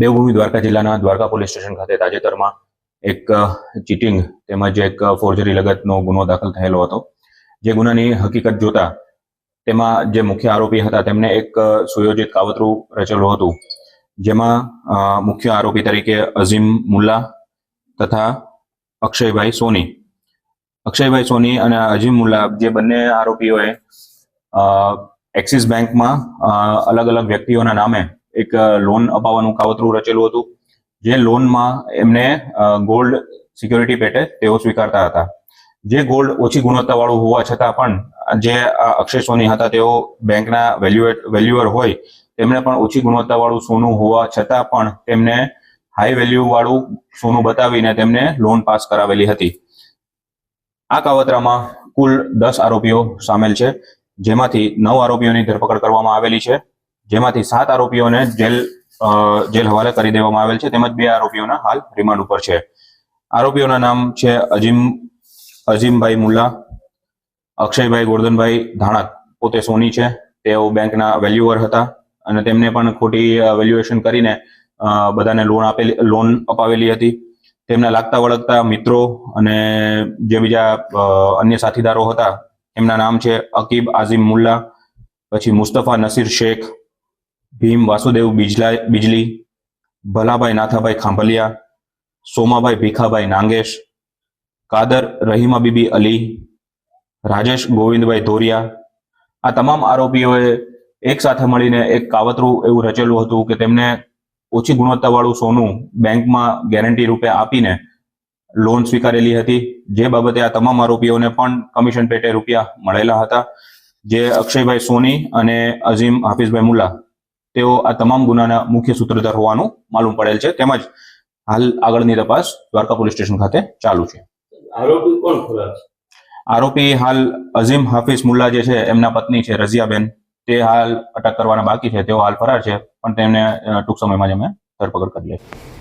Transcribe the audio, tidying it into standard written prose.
દેવભૂમિ દ્વારકા જિલ્લાના Dwarka police station ખાતે તાજેતરમાં એક ચીટિંગ તેમજ એક ફોર્જરી લગતનો ગુનો દાખલ થયેલો હતો. જે ગુનાની હકીકત જોતા તેમાં જે મુખ્ય આરોપી હતા તેમને એક સુયોજિત કાવતરું રચેલું હતું, જેમાં મુખ્ય આરોપી તરીકે અઝીમ મુલ્લા તથા અક્ષયભાઈ સોની અને અઝીમ મુલ્લા જે બંને આરોપીઓએ એક્સિસ બેંકમાં અલગ અલગ વ્યક્તિઓના નામે એક લોન અપાવવાનું કાવતરું રચેલું હતું. જે લોનમાં એમને ગોલ્ડ સિક્યોરિટી પેટે તેઓ સ્વીકારતા હતા. જે ગોલ્ડ ઓછી ગુણવત્તાવાળું હોવા છતાં પણ જે અક્ષય સોની હતા તેઓ બેંકના વેલ્યુઅર હોય, તેમણે પણ ઓછી ગુણવત્તાવાળું સોનું હોવા છતાં પણ તેમને હાઈ વેલ્યુ વાળું સોનું બતાવીને તેમને લોન પાસ કરાવેલી હતી. આ કાવતરામાં કુલ 10 આરોપીઓ સામેલ છે, જેમાંથી 9 આરોપીઓની ધરપકડ કરવામાં આવેલી છે, જેમાંથી 7 આરોપીઓને જેલ હવાલે કરી દેવામાં આવેલ છે, તેમજ 2 આરોપીઓના હાલ રિમાન્ડ ઉપર છે. આરોપીઓના નામ છે અઝીમભાઈ મુલ્લા, અક્ષયભાઈ ગોરધનભાઈ ધાણક, પોતે સોની છે, તેઓ બેંકના વેલ્યુઅર હતા અને તેમને પણ ખોટી વેલ્યુએશન કરીને બધાને લોન અપાવેલી હતી. તેમના લાગતા વળગતા મિત્રો અને જે બીજા અન્ય સાથીદારો હતા એમના નામ છે અકીબ આઝિમ મુલ્લા, પછી મુસ્તફા નસીર શેખ, ભીમ વાસુદેવ બિજલી, ભલાભાઈ નાથાભાઈ ખાંભલિયા, સોમાભાઈ ભીખાભાઈ નાંગેશ, કાદર રહીમા બીબી અલી, રાજેશ ગોવિંદભાઈ ધોરિયા. આ તમામ આરોપીઓએ એક સાથે મળીને એક કાવતરું એવું રચેલું હતું કે તેમને ઓછી ગુણવત્તાવાળું સોનું બેંકમાં ગેરંટી રૂપે આપીને લોન સ્વીકારેલી હતી. જે બાબતે આ તમામ આરોપીઓને પણ કમિશન પેટે રૂપિયા મળેલા હતા. જે અક્ષયભાઈ સોની અને અઝીમ હાફિઝભાઈ મુલ્લા તેઓ આ તમામ ગુનાના મુખ્ય સૂત્રધાર હોવાનું માલુમ પડેલ છે. તેમજ હાલ આગળની તપાસ દ્વારકા પોલીસ સ્ટેશન ખાતે ચાલુ છે. આરોપી કોણ ખુલાસ? આરોપી હાલ અઝીમ હાફિઝ મુલ્લા જે છે એમના પત્ની છે રઝિયાબેન, તે હાલ અટક કરવાના બાકી છે. તેઓ હાલ ફરાર છે, પણ તેમને ટૂંક સમયમાં જ અમે ધરપકડ કરી લઈશું.